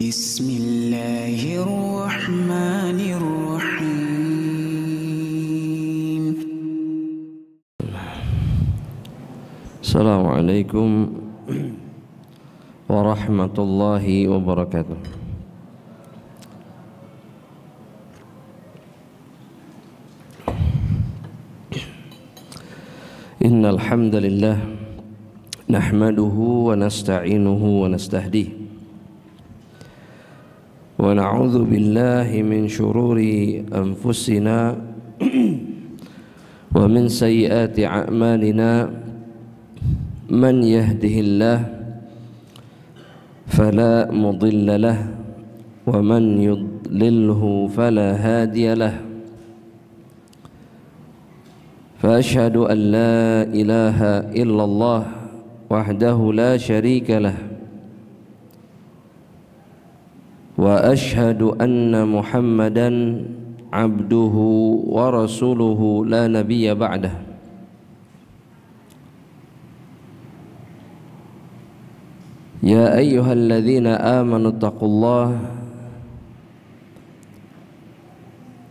Bismillahirrahmanirrahim. Assalamualaikum warahmatullahi wabarakatuh. Innal hamdalillah nahmaduhu wa nasta'inuhu wa nastahdihi wa na'udzu billahi min shururi anfusina wa min sayyiati a'malina man yahdihillah fala mudilla lahu wa man yudlilhu fala hadiya lahu. فأشهد أن لا إله إلا الله وحده لا شريك له وأشهد أن محمدا عبده ورسوله لا نبي بعده. يا أيها الذين آمنوا اتقوا الله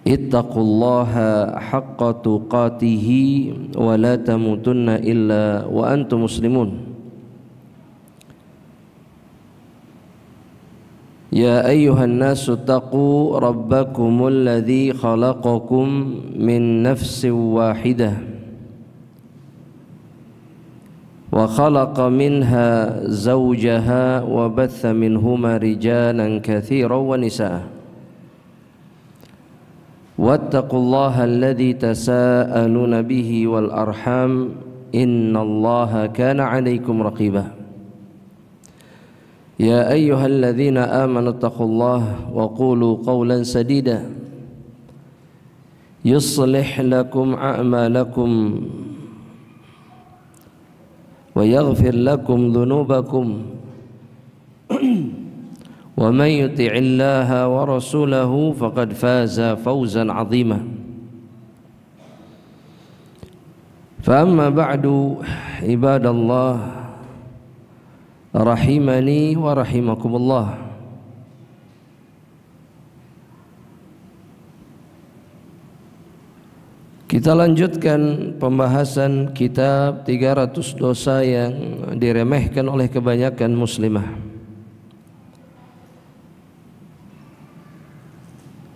ittaqullaha haqqa tuqatihi wa la tamutunna illa wa antum muslimun. Ya ayyuhan nasu taqu rabbakumul ladzi khalaqakum min nafsin wahidah wa khalaqa minha zawjaha wa batha minhuma rijalan katsiran wa nisaa. Wattaqullaha alladzi tasaaluna bihi wal arham innallaha kana 'alaikum raqiba. Ya ayyuhalladzina amanu taqullaha wa qulu qawlan sadida yuslih lakum a'malakum wa yaghfir lakum dhunubakum wa man yuti'illaha wa rasulahu faqad faza fawzan 'azima. Fa amma ba'du, ibadallah rahimani wa rahimakumullah. Kita lanjutkan pembahasan kitab 300 dosa yang diremehkan oleh kebanyakan muslimah.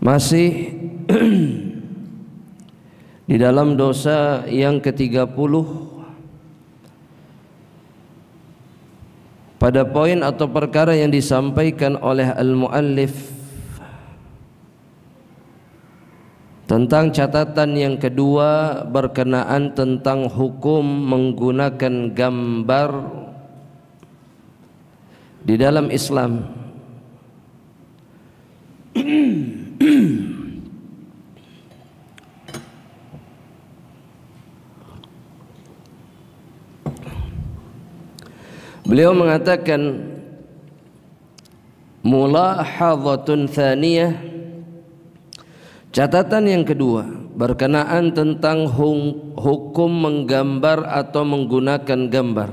Masih di dalam dosa yang ke-30 pada poin atau perkara yang disampaikan oleh al-muallif tentang catatan yang kedua berkenaan tentang hukum menggunakan gambar di dalam Islam. Beliau mengatakan mulahadhatun thaniyah, catatan yang kedua berkenaan tentang hukum menggambar atau menggunakan gambar.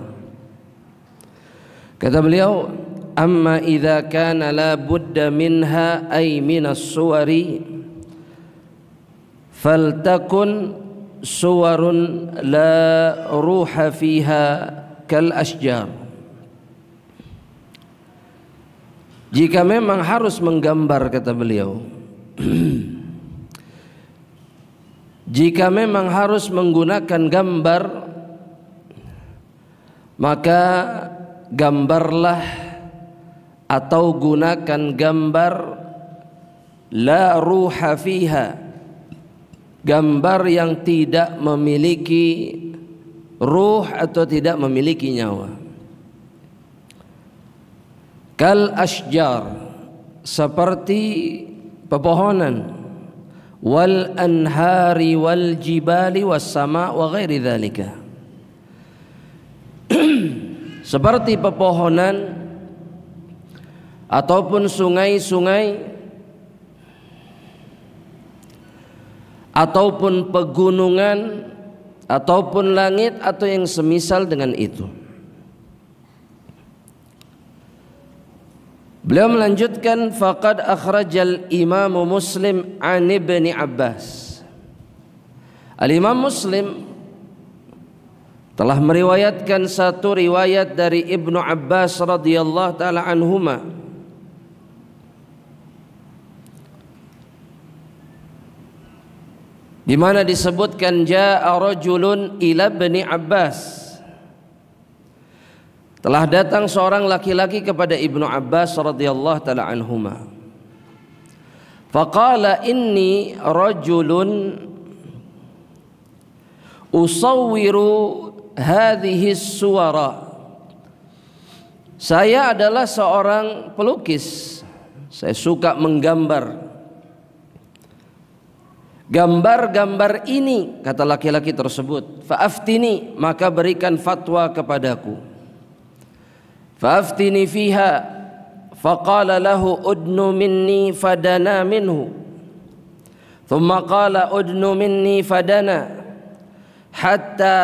Kata beliau, amma idza kana la budda minha ay minas suwari faltakun suwarun la ruha fiha kal asjar. Jika memang harus menggambar, kata beliau, jika memang harus menggunakan gambar, maka gambarlah atau gunakan gambar la ruha fiha, gambar yang tidak memiliki ruh atau tidak memiliki nyawa. Kal asjar, seperti pepohonan, wal anhari wal jibali was sama wa ghairi dzalika, seperti pepohonan ataupun sungai-sungai ataupun pegunungan ataupun langit atau yang semisal dengan itu. Beliau melanjutkan, faqad akhrajal Imam Muslim an Ibni Abbas. Al-Imam Muslim telah meriwayatkan satu riwayat dari Ibnu Abbas radhiyallahu taala anhuma, di mana disebutkan jaa rajulun ila Ibni Abbas, telah datang seorang laki-laki kepada Ibnu Abbas radhiyallahu taala anhuma. Faqala inni rajulun usawwiru hadhihi suwara. Saya adalah seorang pelukis. Saya suka menggambar. Gambar-gambar ini, kata laki-laki tersebut, fa'aftini, maka berikan fatwa kepadaku. Fa'aftini fiha, faqala lahu udnu minni fadana minhu. Thumma qala udnu minni fadana hatta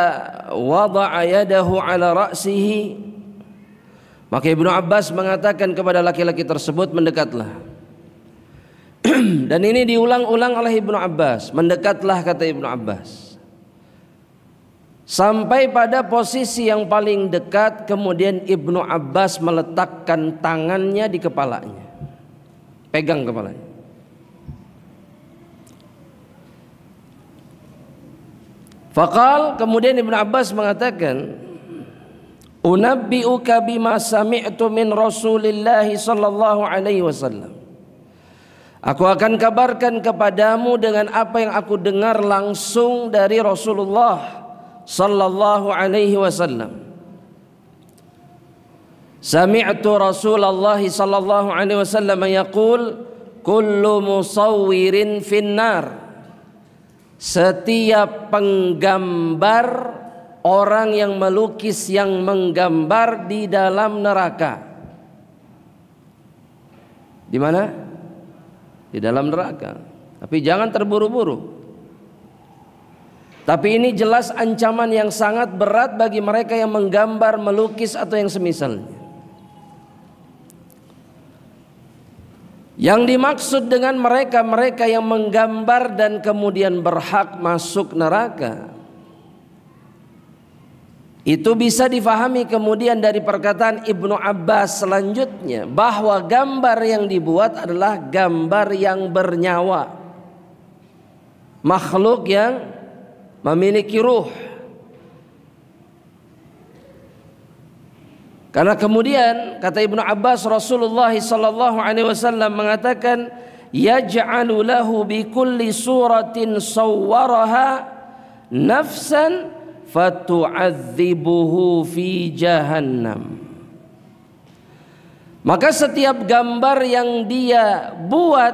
wada'a yadahu ala ra'sihi. Maka Ibnu Abbas mengatakan kepada laki-laki tersebut, mendekatlah. Dan ini diulang-ulang oleh Ibnu Abbas, mendekatlah, kata Ibnu Abbas, sampai pada posisi yang paling dekat. Kemudian Ibnu Abbas meletakkan tangannya di kepalanya, pegang kepalanya. Faqal, kemudian Ibnu Abbas mengatakan, unabbi'uka bima sami'tu min Rasulillah sallallahu alaihi wasallam. Aku akan kabarkan kepadamu dengan apa yang aku dengar langsung dari Rasulullah sallallahu alaihi wasallam. Sami'tu Rasulullah sallallahu alaihi wasallam yaqul, kullu musawwirin finnar. Setiap penggambar, orang yang melukis, yang menggambar, di dalam neraka. Di mana? Di dalam neraka. Tapi jangan terburu-buru. Tapi ini jelas ancaman yang sangat berat bagi mereka yang menggambar, melukis, atau yang semisalnya. Yang dimaksud dengan mereka yang menggambar dan kemudian berhak masuk neraka, itu bisa difahami kemudian dari perkataan Ibnu Abbas selanjutnya, bahwa gambar yang dibuat adalah gambar yang bernyawa, makhluk yang memiliki ruh. Karena kemudian kata Ibnu Abbas, Rasulullah sallallahu alaihi wasallam mengatakan, yaj'alu lahu bi kulli suratin sawwaraha nafsan fatu'adzibuhu fi jahannam. Maka setiap gambar yang dia buat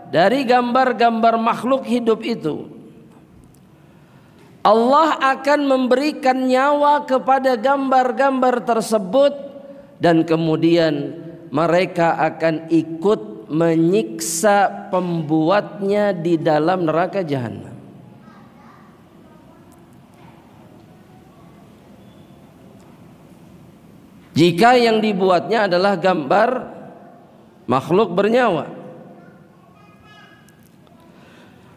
dari gambar-gambar makhluk hidup itu, Allah akan memberikan nyawa kepada gambar-gambar tersebut, dan kemudian mereka akan ikut menyiksa pembuatnya di dalam neraka jahanam. Jika yang dibuatnya adalah gambar makhluk bernyawa.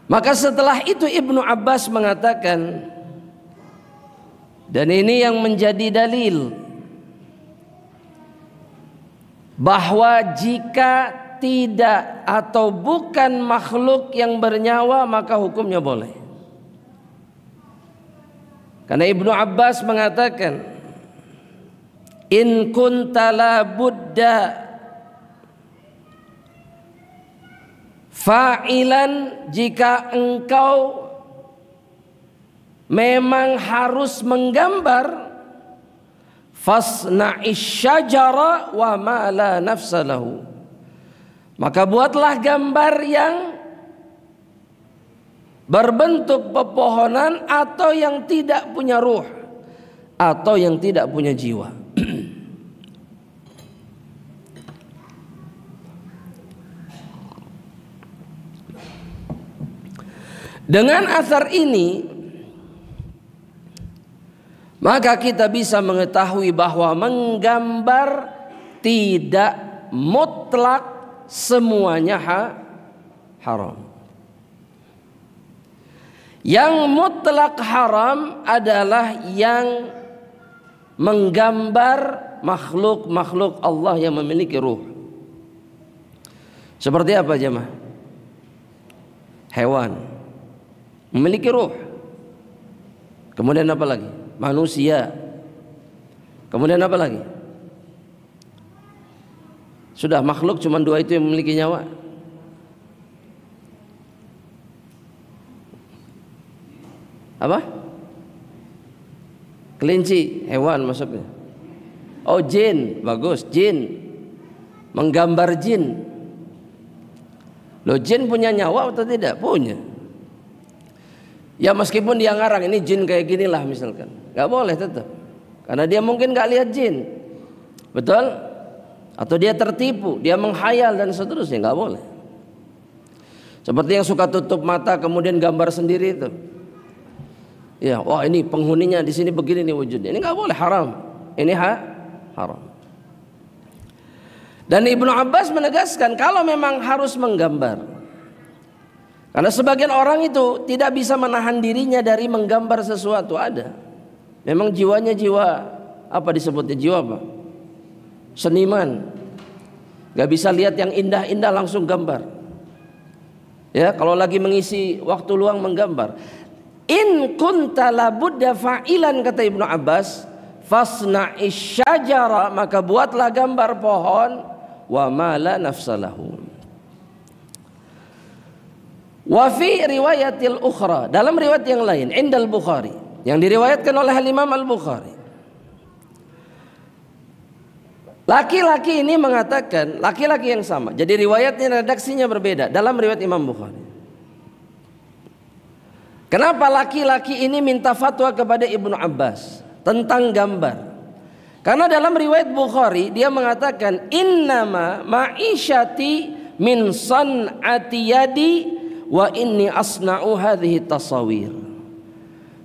Maka setelah itu Ibnu Abbas mengatakan, dan ini yang menjadi dalil, bahwa jika tidak atau bukan makhluk yang bernyawa maka hukumnya boleh. Karena Ibnu Abbas mengatakan, in kunta la budda fa'ilan, jika engkau memang harus menggambar, fasna'ish syajara wa ma la nafsa lahu, maka buatlah gambar yang berbentuk pepohonan atau yang tidak punya ruh atau yang tidak punya jiwa. Dengan asar ini maka kita bisa mengetahui bahwa menggambar tidak mutlak semuanya haram. Yang mutlak haram adalah yang menggambar makhluk-makhluk Allah yang memiliki ruh. Seperti apa jemaah? Hewan memiliki ruh. Kemudian apa lagi? Manusia. Kemudian apa lagi? Sudah, makhluk cuma dua itu yang memiliki nyawa. Apa? Kelinci, hewan maksudnya. Oh, jin, bagus, jin. Menggambar jin. Loh, jin punya nyawa atau tidak? Punya. Ya meskipun dia ngarang ini jin kayak gini lah misalkan, nggak boleh tetap. Karena dia mungkin nggak lihat jin, betul? Atau dia tertipu, dia menghayal dan seterusnya, nggak boleh. Seperti yang suka tutup mata kemudian gambar sendiri itu. Ya, wah ini penghuninya di sini begini nih wujudnya. Ini nggak boleh, haram. Ini haram. Dan Ibnu Abbas menegaskan kalau memang harus menggambar. Karena sebagian orang itu tidak bisa menahan dirinya dari menggambar sesuatu, ada. Memang jiwanya jiwa apa disebutnya, jiwa apa? Seniman. Gak bisa lihat yang indah-indah langsung gambar. Ya, kalau lagi mengisi waktu luang menggambar. In kunta labudda fa'ilan, kata Ibnu Abbas, fasna'ish syajara, maka buatlah gambar pohon, wa ma la nafsalahu. Wa fi riwayatil ukhra, dalam riwayat yang lain, indal Bukhari, yang diriwayatkan oleh Imam Al-Bukhari, laki-laki ini mengatakan, laki-laki yang sama, jadi riwayatnya redaksinya berbeda dalam riwayat Imam Bukhari. Kenapa laki-laki ini minta fatwa kepada Ibnu Abbas tentang gambar? Karena dalam riwayat Bukhari dia mengatakan, innama ma'isyati min san'ati yadi wa inni asna'u hadhihi tasawir.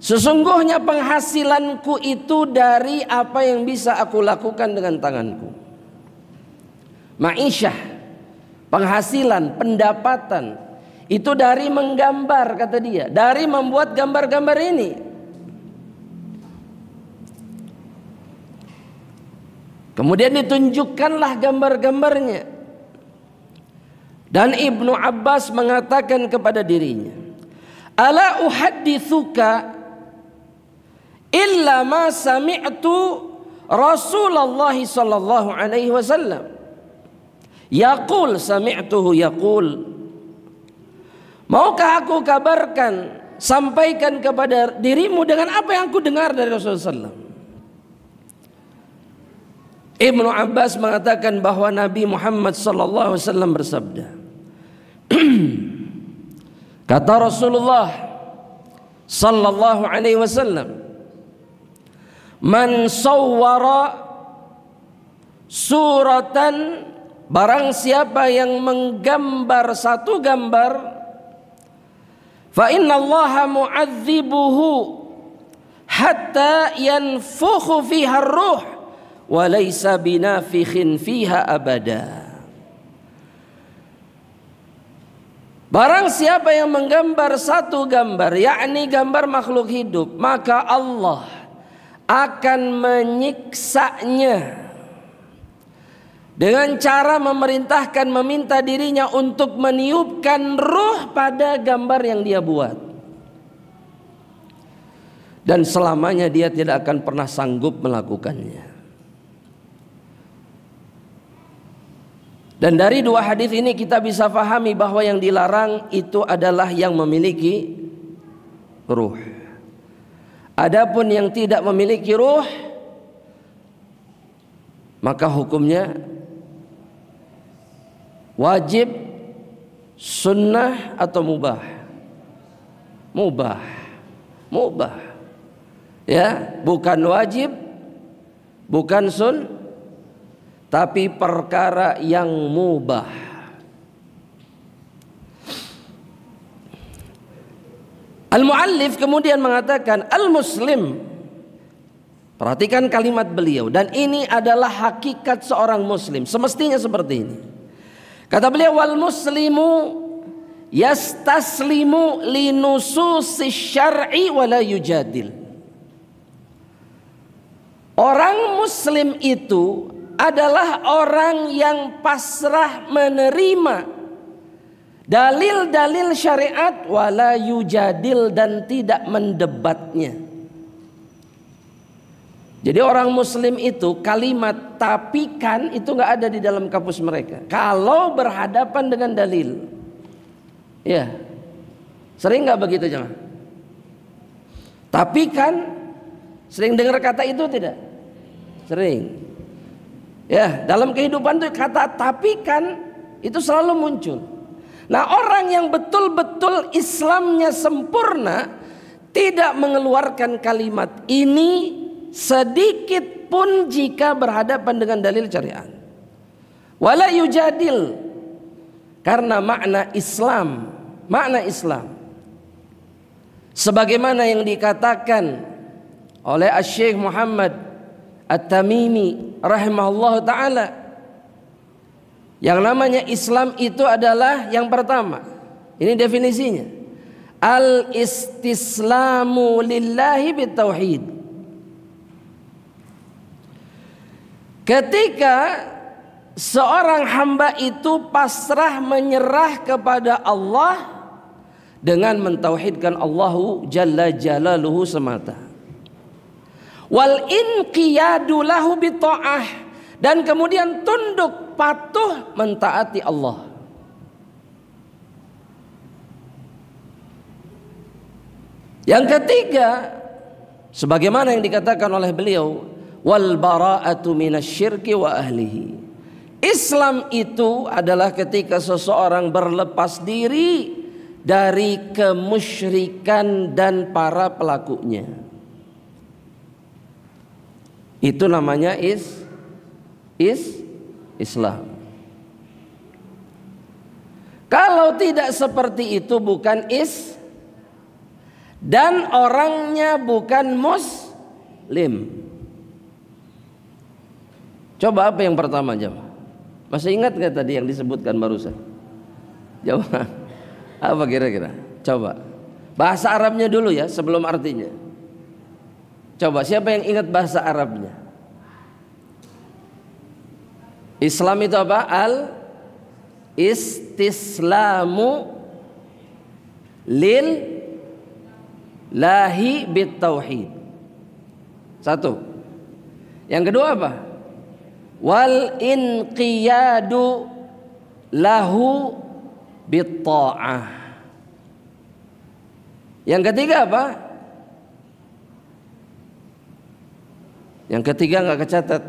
Sesungguhnya penghasilanku itu dari apa yang bisa aku lakukan dengan tanganku. Ma'isyah, penghasilan, pendapatan, itu dari menggambar, kata dia, dari membuat gambar-gambar ini. Kemudian ditunjukkanlah gambar-gambarnya. Dan Ibnu Abbas mengatakan kepada dirinya, ala uhaddithuka illa ma sami'tu Rasulullah sallallahu alaihi wasallam yaqul sami'tuhu yaqul. Maukah aku kabarkan, sampaikan kepada dirimu dengan apa yang aku dengar dari Rasulullah SAW? Ibnu Abbas mengatakan bahwa Nabi Muhammad sallallahu alaihi wasallam bersabda, kata Rasulullah sallallahu alaihi wasallam, man sawwara suratan, barang siapa yang menggambar satu gambar, fa inna Allaha mu'adzibuhu hatta yanfukhu fiha ar-ruh wa laysa binafikhin fiha abada. Barang siapa yang menggambar satu gambar, yakni gambar makhluk hidup, maka Allah akan menyiksanya dengan cara memerintahkan, meminta dirinya untuk meniupkan ruh pada gambar yang dia buat. Dan selamanya dia tidak akan pernah sanggup melakukannya. Dan dari dua hadis ini kita bisa fahami bahwa yang dilarang itu adalah yang memiliki ruh. Adapun yang tidak memiliki ruh, maka hukumnya wajib, sunnah atau mubah. Mubah. Ya, bukan wajib, bukan tapi perkara yang mubah. Al-muallif kemudian mengatakan, al-muslim, Perhatikan kalimat beliau, dan ini adalah hakikat seorang muslim, semestinya seperti ini. Kata beliau, wal muslimu yastaslimu linususis syar'i wa la yujadil. Orang muslim itu adalah orang yang pasrah menerima dalil-dalil syariat wa la yujadil, dan tidak mendebatnya. Jadi orang muslim itu kalimat tapi kan itu nggak ada di dalam kamus mereka. Kalau berhadapan dengan dalil, ya sering nggak begitu jemaah? Tapi kan sering dengar kata itu tidak? Sering. Ya, dalam kehidupan itu kata tapi kan itu selalu muncul. Nah, orang yang betul-betul Islamnya sempurna tidak mengeluarkan kalimat ini sedikit pun jika berhadapan dengan dalil syariat. Wala yujadil, karena makna Islam sebagaimana yang dikatakan oleh Syekh Muhammad At-Tamimi rahimahullah taala, yang namanya Islam itu adalah yang pertama, ini definisinya, al-istislamu lillahi bitauhid. Ketika seorang hamba itu pasrah menyerah kepada Allah dengan mentauhidkan Allahu Jalla Jalaluhu semata. Wal inqiyadu lahu bita'ah, dan kemudian tunduk patuh mentaati Allah. Yang ketiga, sebagaimana yang dikatakan oleh beliau, wal bara'atu minasyirki wa ahlihi. Islam itu adalah ketika seseorang berlepas diri dari kemusyrikan dan para pelakunya. Itu namanya Islam. Kalau tidak seperti itu bukan dan orangnya bukan muslim. Coba apa yang pertama jemaah? Masih ingat nggak tadi yang disebutkan barusan? Jawab. Apa kira-kira? Coba. Bahasa Arabnya dulu ya sebelum artinya. Coba siapa yang ingat bahasa Arabnya? Islam itu apa? Al-istislamu lillahi bitauhid. Satu. Yang kedua apa? Wal inqiyadu lahu bitta'ah. Yang ketiga apa? Yang ketiga nggak kecatat.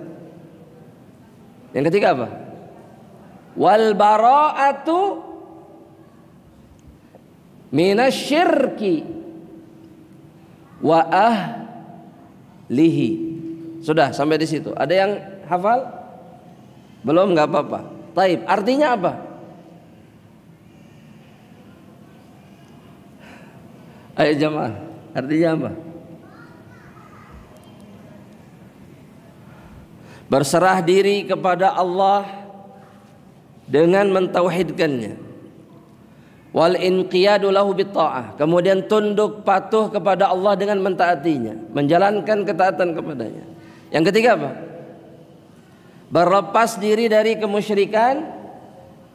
Yang ketiga apa? Wal bara'atu minasyirki wa ahlihi. Sudah sampai di situ. Ada yang hafal? Belum, nggak apa-apa. Taib, artinya apa? Ayo jemaah, artinya apa? Berserah diri kepada Allah dengan mentauhidkannya. Wal inqiyadu lahu bitta'ah, kemudian tunduk patuh kepada Allah dengan mentaatinya, menjalankan ketaatan kepadanya. Yang ketiga apa? Berlepas diri dari kemusyrikan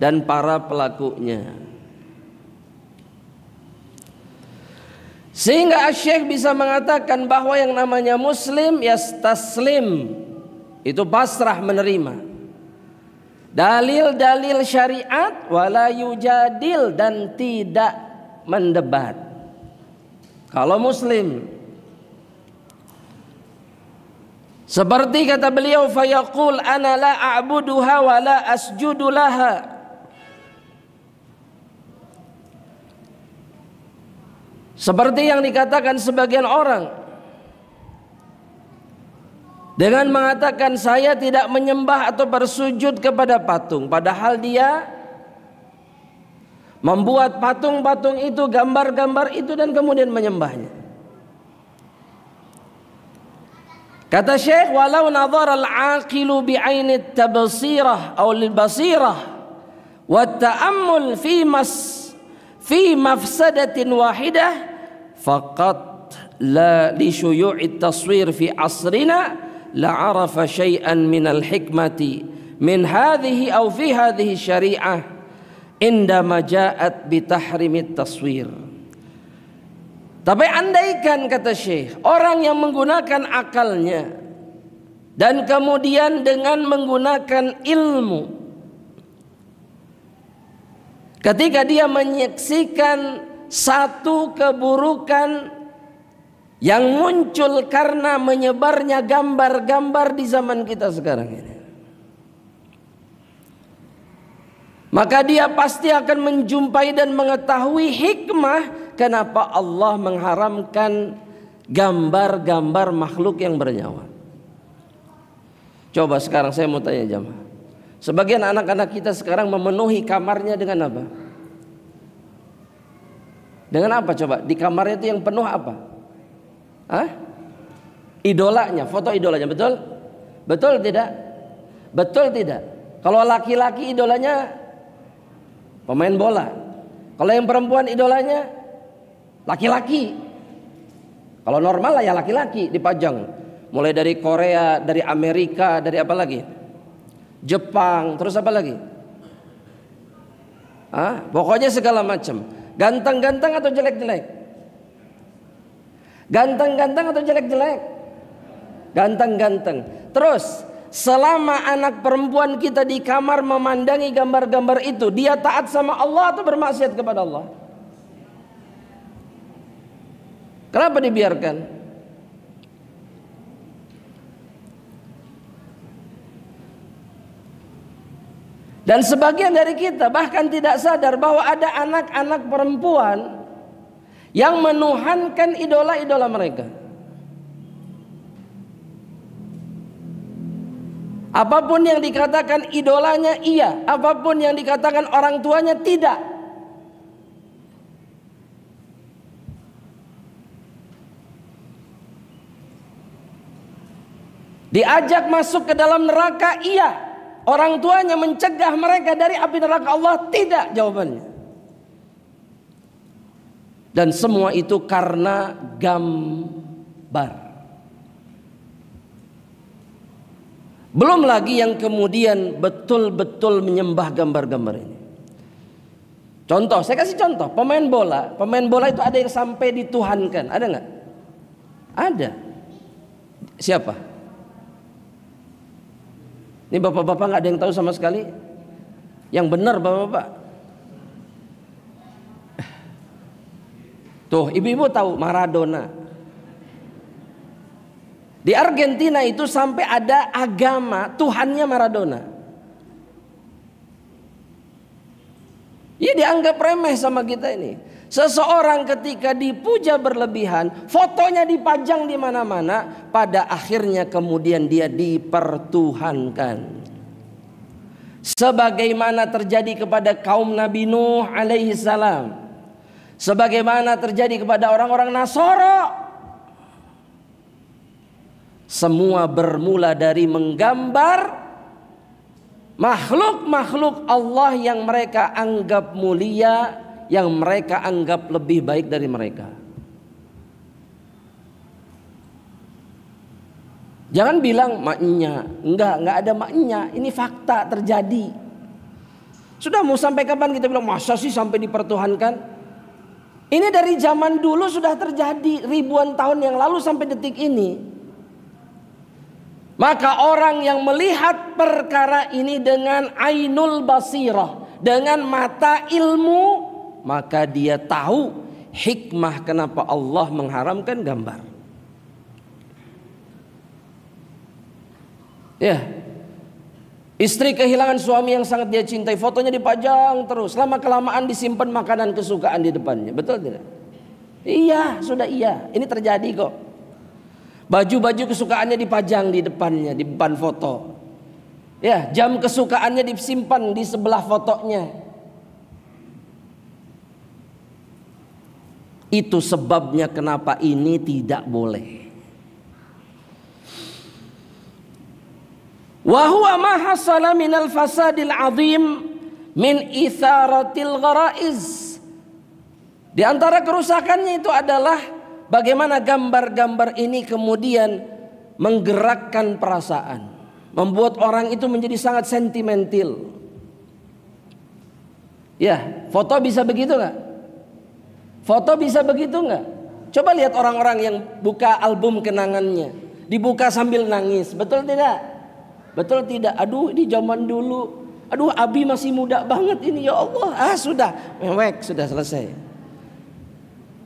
dan para pelakunya. Sehingga Syekh bisa mengatakan bahwa yang namanya muslim yastaslim, itu pasrah menerima dalil-dalil syariat, wala yujadil, dan tidak mendebat. Kalau muslim, seperti kata beliau, fayaqul ana la a'buduha wa la asjudu laha. Seperti yang dikatakan sebagian orang dengan mengatakan saya tidak menyembah atau bersujud kepada patung, padahal dia membuat patung-patung itu, gambar-gambar itu, dan kemudian menyembahnya. Kata Syekh, walau nadhara al-aqilu bi'aini at-tabsirah aw al-basirah wa ta'ammul fi mafsadatin wahidah faqat la li syuyu'i at-taswir fi asrina la 'arafa syai'an min al-hikmati min hadhihi aw fi hadhihi syari'ah indama ja'at bi tahrimit taswir. Tapi andaikan, kata Syekh, orang yang menggunakan akalnya dan kemudian dengan menggunakan ilmu, ketika dia menyaksikan satu keburukan yang muncul karena menyebarnya gambar-gambar di zaman kita sekarang ini, maka dia pasti akan menjumpai dan mengetahui hikmah kenapa Allah mengharamkan gambar-gambar makhluk yang bernyawa. Coba sekarang saya mau tanya jamaah, sebagian anak-anak kita sekarang memenuhi kamarnya dengan apa? Dengan apa coba? Di kamarnya itu yang penuh apa? Hah? Idolanya, foto idolanya, betul? Betul tidak? Betul tidak? Kalau laki-laki idolanya pemain bola. Kalau yang perempuan idolanya laki-laki. Kalau normal lah ya laki-laki dipajang. Mulai dari Korea, dari Amerika, dari apa lagi? Jepang, terus apa lagi? Pokoknya segala macam. Ganteng-ganteng atau jelek-jelek? Ganteng-ganteng atau jelek-jelek? Ganteng-ganteng. Terus selama anak perempuan kita di kamar memandangi gambar-gambar itu, dia taat sama Allah atau bermaksiat kepada Allah? Kenapa dibiarkan? Dan sebagian dari kita bahkan tidak sadar bahwa ada anak-anak perempuan yang menuhankan idola-idola mereka. Apapun yang dikatakan idolanya iya, apapun yang dikatakan orang tuanya tidak. Diajak masuk ke dalam neraka, iya. Orang tuanya mencegah mereka dari api neraka Allah, tidak jawabannya. Dan semua itu karena gambar. Belum lagi yang kemudian betul-betul menyembah gambar-gambar ini. Contoh, saya kasih contoh, pemain bola itu ada yang sampai dituhankan, ada nggak? Ada. Siapa? Ini bapak-bapak nggak ada yang tahu sama sekali? Yang benar bapak-bapak. Tuh ibu-ibu tahu Maradona. Di Argentina itu sampai ada agama Tuhannya Maradona. Ya dianggap remeh sama kita ini. Seseorang ketika dipuja berlebihan, fotonya dipajang di mana-mana, pada akhirnya kemudian dia dipertuhankan. Sebagaimana terjadi kepada kaum Nabi Nuh alaihi salam, sebagaimana terjadi kepada orang-orang Nasara. Semua bermula dari menggambar makhluk-makhluk Allah yang mereka anggap mulia, yang mereka anggap lebih baik dari mereka. Jangan bilang maknya, enggak ada maknya. Ini fakta terjadi. Sudah mau sampai kapan kita bilang masa sih sampai dipertuhankan? Ini dari zaman dulu sudah terjadi ribuan tahun yang lalu sampai detik ini. Maka orang yang melihat perkara ini dengan ainul basirah, dengan mata ilmu, maka dia tahu hikmah kenapa Allah mengharamkan gambar. Ya, istri kehilangan suami yang sangat dia cintai, fotonya dipajang terus, lama kelamaan disimpan makanan kesukaan di depannya, betul tidak? Iya, sudah iya, ini terjadi kok. Baju-baju kesukaannya dipajang di depannya, di depan foto. Ya, jam kesukaannya disimpan di sebelah fotonya. Itu sebabnya kenapa ini tidak boleh. Wa huwa ma hasala minal fasadil azim min itharatil gharaiz. Di antara kerusakannya itu adalah bagaimana gambar-gambar ini kemudian menggerakkan perasaan, membuat orang itu menjadi sangat sentimental. Ya, foto bisa begitu nggak? Foto bisa begitu nggak? Coba lihat orang-orang yang buka album kenangannya, dibuka sambil nangis, betul tidak? Betul tidak? Aduh, ini zaman dulu. Aduh, Abi masih muda banget ini, ya Allah. Sudah, mewek, sudah selesai.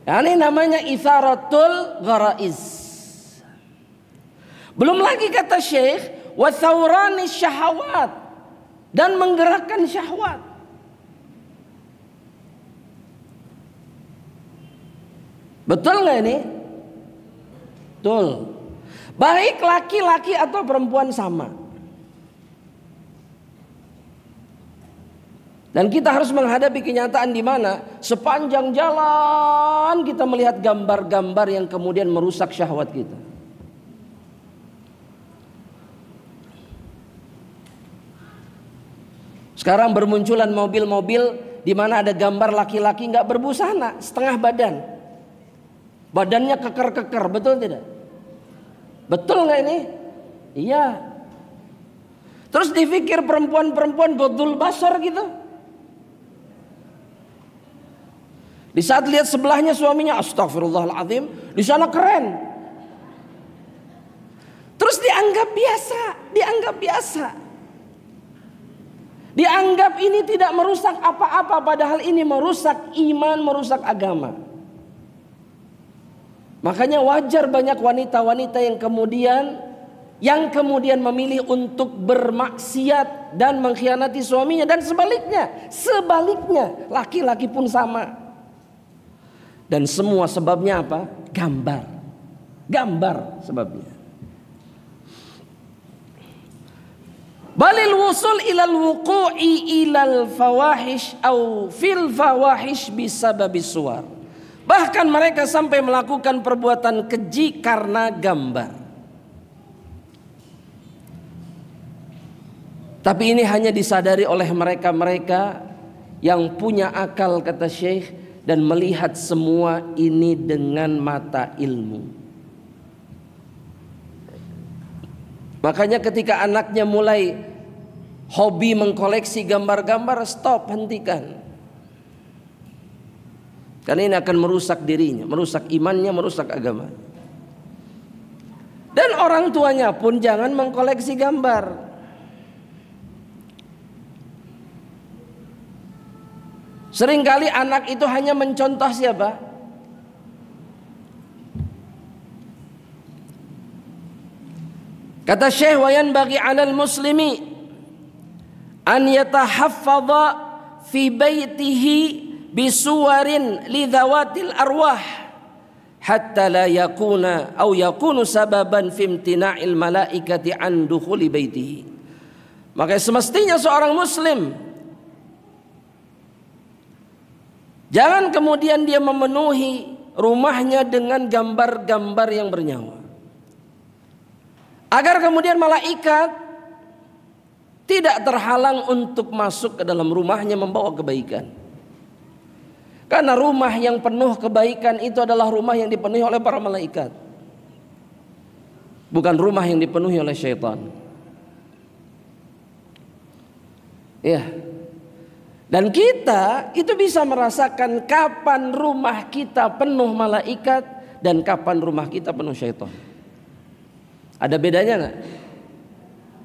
Ya, ini namanya itharatul gharaiz. Belum lagi kata Syekh, wa thawrani syahawat, dan menggerakkan syahwat. Betul nggak ini? Betul. Baik laki-laki atau perempuan sama. Dan kita harus menghadapi kenyataan di mana sepanjang jalan kita melihat gambar-gambar yang kemudian merusak syahwat kita. Sekarang bermunculan mobil-mobil di mana ada gambar laki-laki nggak berbusana, setengah badan. Badannya keker-keker, betul tidak? Betul nggak ini? Iya. Terus dipikir perempuan-perempuan godul basar gitu. Di saat lihat sebelahnya suaminya, astagfirullahaladzim, di sana keren. Terus dianggap biasa, dianggap biasa. Dianggap ini tidak merusak apa-apa, padahal ini merusak iman, merusak agama. Makanya wajar banyak wanita-wanita yang kemudian memilih untuk bermaksiat dan mengkhianati suaminya, dan sebaliknya laki-laki pun sama. Dan semua sebabnya apa? Gambar sebabnya. Balil wusul ilal wuqu'i ilal fawahish au fil fawahish bisababis suwar. Bahkan mereka sampai melakukan perbuatan keji karena gambar. Tapi ini hanya disadari oleh mereka-mereka yang punya akal, kata Syekh, dan melihat semua ini dengan mata ilmu. Makanya ketika anaknya mulai hobi mengkoleksi gambar-gambar, stop, hentikan. Karena ini akan merusak dirinya, merusak imannya, merusak agama. Dan orang tuanya pun jangan mengkoleksi gambar. Seringkali anak itu hanya mencontoh siapa? Kata Syekh, wa yanbaghi 'alal muslimi an yatahaffadha fi baitihi bisuwarin lidzawatil arwah hatta la yakuna au yakunu sababan fi imtina'il malaikati an dukhuli baitihi. Maka semestinya seorang muslim jangan kemudian dia memenuhi rumahnya dengan gambar-gambar yang bernyawa, agar kemudian malaikat tidak terhalang untuk masuk ke dalam rumahnya membawa kebaikan. Karena rumah yang penuh kebaikan itu adalah rumah yang dipenuhi oleh para malaikat, bukan rumah yang dipenuhi oleh syaitan. Ya. Dan kita itu bisa merasakan kapan rumah kita penuh malaikat dan kapan rumah kita penuh syaitan. Ada bedanya nggak?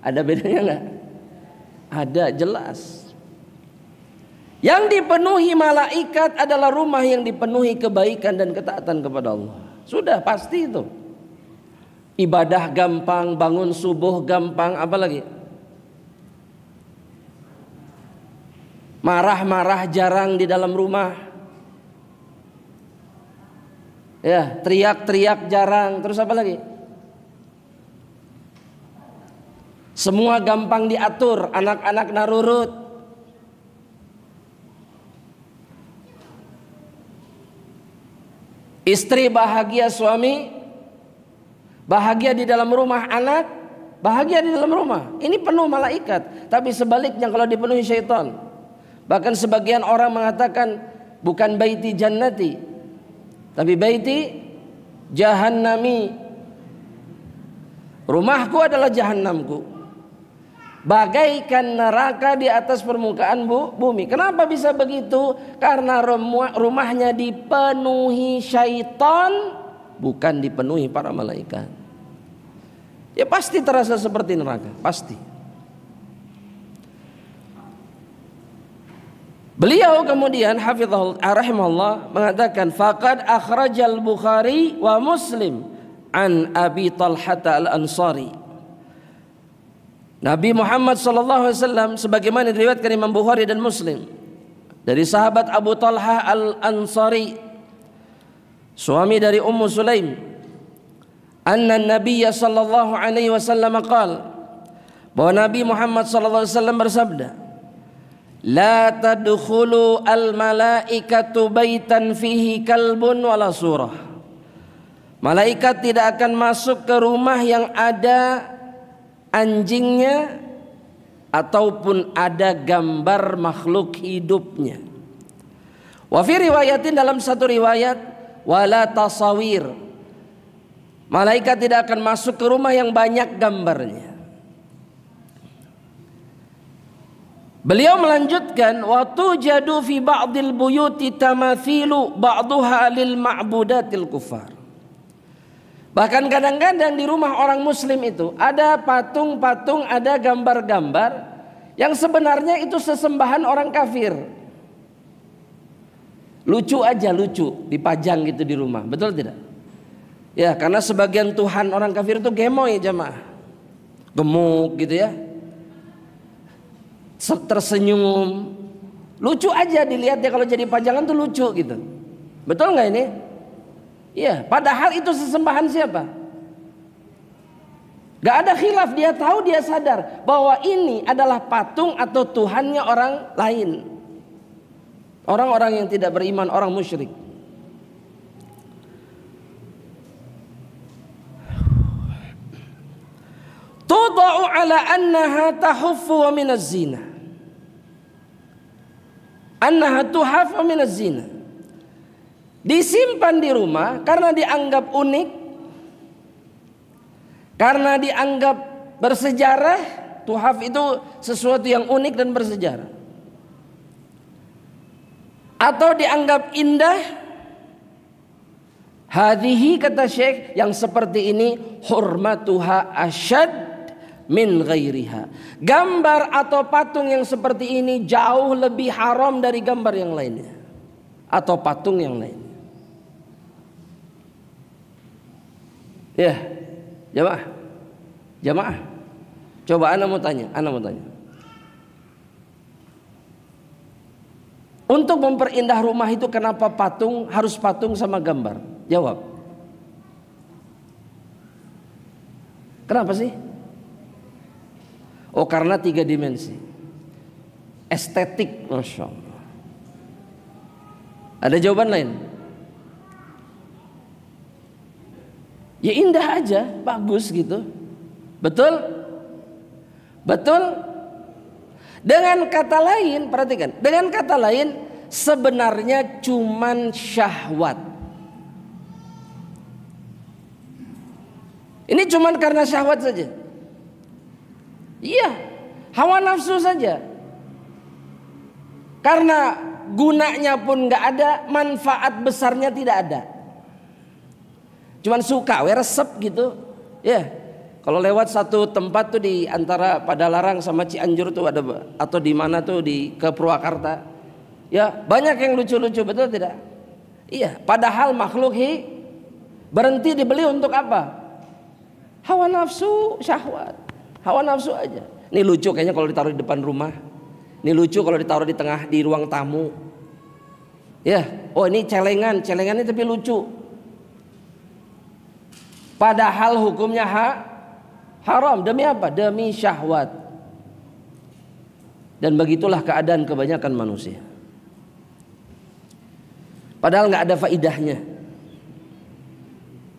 Ada bedanya nggak? Ada, jelas. Yang dipenuhi malaikat adalah rumah yang dipenuhi kebaikan dan ketaatan kepada Allah. Sudah pasti itu. Ibadah gampang, bangun subuh gampang, apalagi? Marah-marah jarang di dalam rumah. Ya, teriak-teriak jarang. Terus apa lagi? Semua gampang diatur, anak-anak narurut. Istri bahagia, suami bahagia di dalam rumah, anak bahagia di dalam rumah. Ini penuh malaikat. Tapi sebaliknya kalau dipenuhi syaitan. Bahkan sebagian orang mengatakan bukan baiti jannati, tapi baiti jahannami. Rumahku adalah jahannamku, bagaikan neraka di atas permukaan bumi. Kenapa bisa begitu? Karena rumahnya dipenuhi syaitan, bukan dipenuhi para malaikat. Ya pasti terasa seperti neraka, pasti. Beliau kemudian rahimahullah mengatakan faqad akhrajal Bukhari wa Muslim an Abi Talhah al-Ansari. Nabi Muhammad SAW sebagaimana diriwayatkan Imam Bukhari dan Muslim dari sahabat Abu Talhah al-Ansari, suami dari Ummu Sulaim, anna Nabiy sallallahu alaihi wasallam qala, bahwa Nabi Muhammad sallallahu alaihi wasallam bersabda, la tadkhulu al-malaikatu baitan fihi kalbun wala surah. Malaikat tidak akan masuk ke rumah yang ada anjingnya ataupun ada gambar makhluk hidupnya. Wa fi riwayatin, dalam satu riwayat, wala tasawir. Malaikat tidak akan masuk ke rumah yang banyak gambarnya. Beliau melanjutkan, wa tujadu fi ba'dil buyuti tamathilu ba'daha lil ma'budatil kufar. Bahkan kadang-kadang di rumah orang muslim itu ada patung-patung, ada gambar-gambar yang sebenarnya itu sesembahan orang kafir. Lucu aja, lucu dipajang gitu di rumah, betul tidak? Ya, karena sebagian Tuhan orang kafir itu gemoy jamaah, gemuk gitu ya, tersenyum, lucu aja dilihatnya, kalau jadi pajangan tuh lucu gitu. Betul nggak ini? Iya, padahal itu sesembahan siapa? Gak ada khilaf, dia tahu, dia sadar bahwa ini adalah patung atau Tuhannya orang lain, orang-orang yang tidak beriman, orang musyrik. Tudau ala annaha tahuffu wa min az-zina. Annaha tuhaffu min az-zina. Disimpan di rumah karena dianggap unik, karena dianggap bersejarah. Tuhaf itu sesuatu yang unik dan bersejarah, atau dianggap indah. Hadhihi, kata Syekh, yang seperti ini hurmatuha asyad min ghairiha. Gambar atau patung yang seperti ini jauh lebih haram dari gambar yang lainnya atau patung yang lainnya. Ya, jamaah, coba ana mau tanya. Untuk memperindah rumah itu kenapa harus patung sama gambar? Jawab. Kenapa sih? Oh, karena 3 dimensi. Estetik, Masya Allah. Ada jawaban lain? Ya indah aja, bagus gitu. Betul? Betul? Dengan kata lain, perhatikan. Dengan kata lain, sebenarnya cuman syahwat. Ini cuman karena syahwat saja. Iya, hawa nafsu saja. Karena gunanya pun gak ada, manfaat besarnya tidak ada. Cuman suka, resep gitu. Ya, kalau lewat satu tempat tuh di antara Padalarang sama Cianjur tuh ada, atau di mana tuh ke Purwakarta. Ya, banyak yang lucu-lucu, betul tidak? Iya, padahal makhluk berhenti dibeli untuk apa? Hawa nafsu, syahwat. Hawa nafsu aja. Ini lucu kayaknya kalau ditaruh di depan rumah. Ini lucu kalau ditaruh di ruang tamu. Ya, oh ini celengannya tapi lucu. Padahal hukumnya haram. Demi apa? Demi syahwat. Dan begitulah keadaan kebanyakan manusia. Padahal nggak ada faidahnya.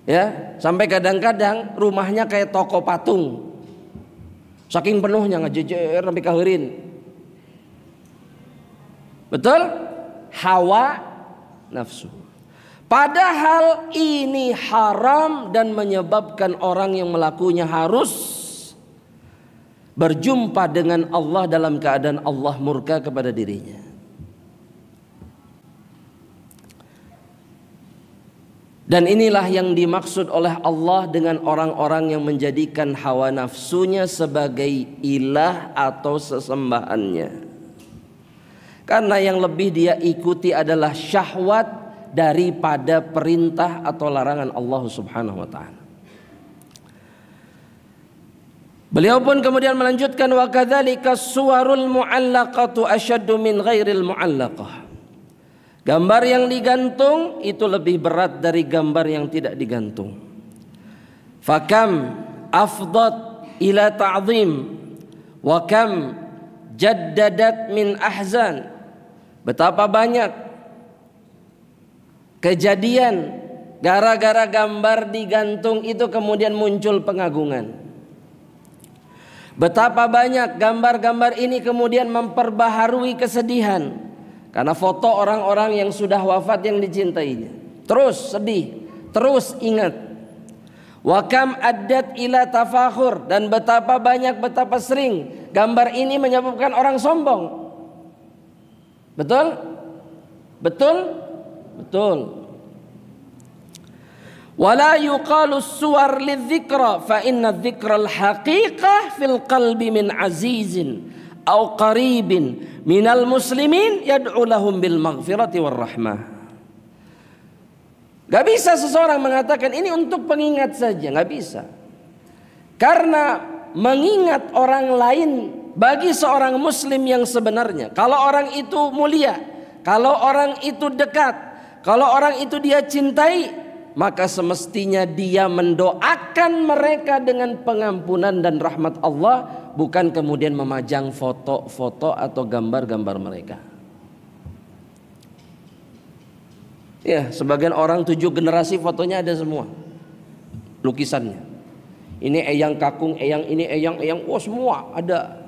Ya, sampai kadang-kadang rumahnya kayak toko patung. Saking penuhnya ngajejer sampai kahirin. Betul? Hawa nafsu. Padahal ini haram dan menyebabkan orang yang melakukannya harus berjumpa dengan Allah dalam keadaan Allah murka kepada dirinya. Dan inilah yang dimaksud oleh Allah dengan orang-orang yang menjadikan hawa nafsunya sebagai ilah atau sesembahannya. Karena yang lebih dia ikuti adalah syahwat daripada perintah atau larangan Allah Subhanahu wa taala. Beliau pun kemudian melanjutkan, wa kadzalika suwarul mu'allaqatu asyaddu min ghairil mu'allaqah. Gambar yang digantung itu lebih berat dari gambar yang tidak digantung. Fakam afdat ila ta'zim wa kam jaddadat min ahzan. Betapa banyak kejadian gara-gara gambar digantung itu kemudian muncul pengagungan. Betapa banyak gambar-gambar ini kemudian memperbaharui kesedihan karena foto orang-orang yang sudah wafat yang dicintainya. Terus sedih, terus ingat. Wa kam addat ila tafakhur, dan betapa banyak, betapa sering gambar ini menyebabkan orang sombong. Betul? Betul? Betul. Wala yuqalu suwar lidzikra fa inna dzikra al-haqiqah fil qalbi min azizin aw qaribin minal muslimin yad'u lahum bil maghfirati war rahmah. Gak bisa seseorang mengatakan ini untuk pengingat saja, gak bisa. Karena mengingat orang lain bagi seorang muslim yang sebenarnya, kalau orang itu mulia, kalau orang itu dekat, kalau orang itu dia cintai, maka semestinya dia mendoakan mereka dengan pengampunan dan rahmat Allah, bukan kemudian memajang foto-foto atau gambar-gambar mereka. Ya, sebagian orang 7 generasi fotonya ada semua, lukisannya. Ini eyang kakung, eyang ini, eyang, wah semua ada.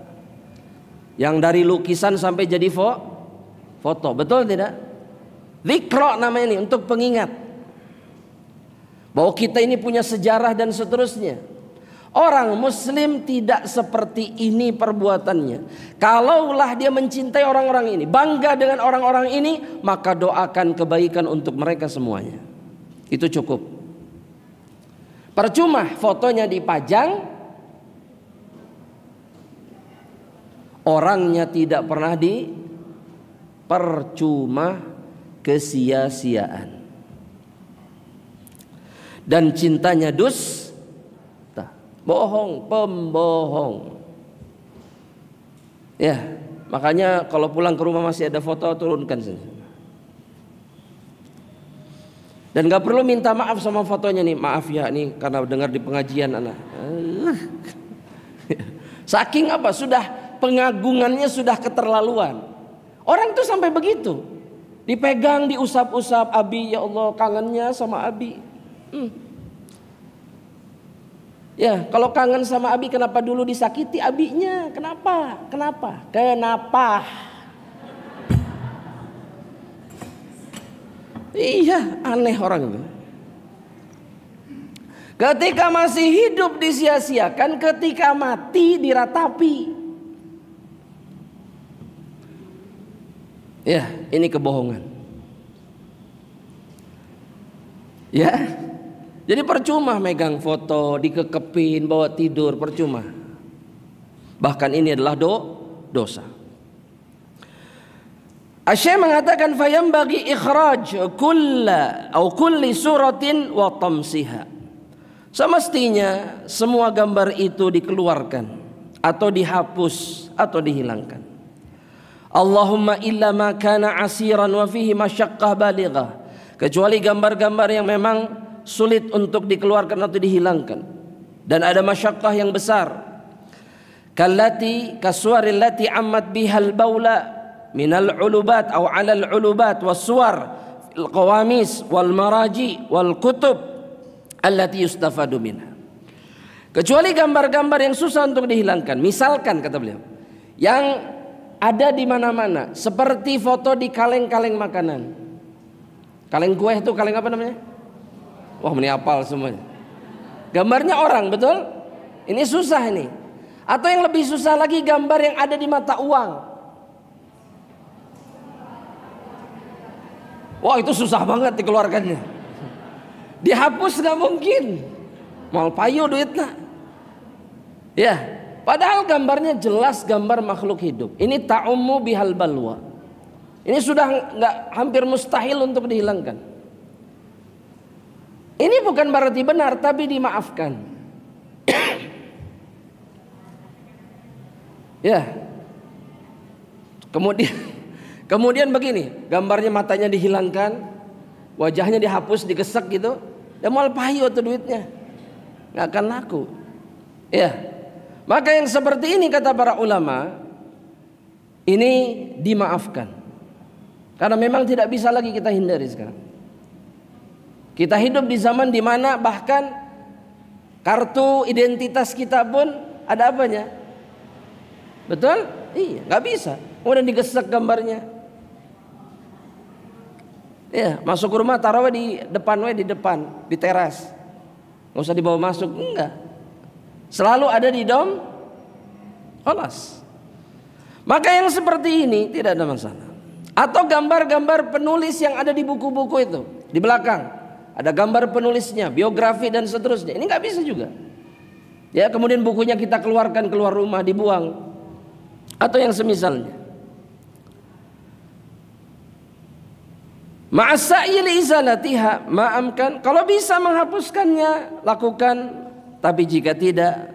Yang dari lukisan sampai jadi foto, betul tidak? Dzikra namanya ini, untuk pengingat bahwa kita ini punya sejarah dan seterusnya. Orang muslim tidak seperti ini perbuatannya. Kalaulah dia mencintai orang-orang ini, bangga dengan orang-orang ini, maka doakan kebaikan untuk mereka semuanya. Itu cukup. Percuma fotonya dipajang, orangnya tidak pernah percuma, kesia-siaan. Dan cintanya dusta, bohong, pembohong. Ya, makanya kalau pulang ke rumah masih ada foto, turunkan saja. Dan gak perlu minta maaf sama fotonya nih, maaf ya nih karena dengar di pengajian anak. Saking apa? Sudah pengagungannya sudah keterlaluan. Orang tuh sampai begitu, dipegang, diusap-usap, Abi, ya Allah kangennya sama Abi. Ya, kalau kangen sama Abi, kenapa dulu disakiti abinya? Kenapa? Iya, aneh orang itu. Ketika masih hidup disia-siakan, ketika mati diratapi. Ya, ini kebohongan. Ya. Jadi percuma megang foto, dikekepin, bawa tidur, percuma. Bahkan ini adalah dosa. Asy-Syaikh mengatakan fayambaghi ikhraj kulli suratin wa tamsiha. Semestinya semua gambar itu dikeluarkan atau dihapus atau dihilangkan. Allahumma illa ma kana asiran wa fihi masyaqqah balighah. Kecuali gambar-gambar yang memang sulit untuk dikeluarkan atau dihilangkan dan ada masyaqqah yang besar. Kallati kaswaril lati ammat bihal baula minal ulubat atau alal ulubat waswar fil qawamis wal maraji wal kutub allati yustafadu minha. Kecuali gambar-gambar yang susah untuk dihilangkan. Misalkan kata beliau, yang ada di mana-mana, seperti foto di kaleng-kaleng makanan. Kaleng kue itu kaleng apa namanya? Wah, ini hafal semuanya. Gambarnya orang, betul? Ini susah ini. Atau yang lebih susah lagi, gambar yang ada di mata uang. Wah, itu susah banget dikeluarkannya. Dihapus gak mungkin. Mal payu duitnya. Ya, padahal gambarnya jelas gambar makhluk hidup. Ini ta'ummu bihal balwa. Ini sudah hampir mustahil untuk dihilangkan. Ini bukan berarti benar, tapi dimaafkan. Ya. Kemudian begini, gambarnya matanya dihilangkan, wajahnya dihapus, digesek gitu. Ya mal payu tuh duitnya. Nggak akan laku. Ya. Maka yang seperti ini kata para ulama, ini dimaafkan. Karena memang tidak bisa lagi kita hindari sekarang. Kita hidup di zaman di mana bahkan kartu identitas kita pun ada apanya? Betul? Iya, nggak bisa. Kemudian digesek gambarnya. Ya, masuk rumah taruh di depan, di teras. Nggak usah dibawa masuk, enggak. Selalu ada di kelas. Maka yang seperti ini tidak ada masalah. Atau gambar-gambar penulis yang ada di buku-buku itu, di belakang ada gambar penulisnya, biografi dan seterusnya. Ini nggak bisa juga. Ya, kemudian bukunya kita keluarkan keluar rumah, dibuang. Atau yang semisalnya. Ma'asa'il izalatiha ma'amkan. Kalau bisa menghapuskannya, lakukan. Tapi jika tidak,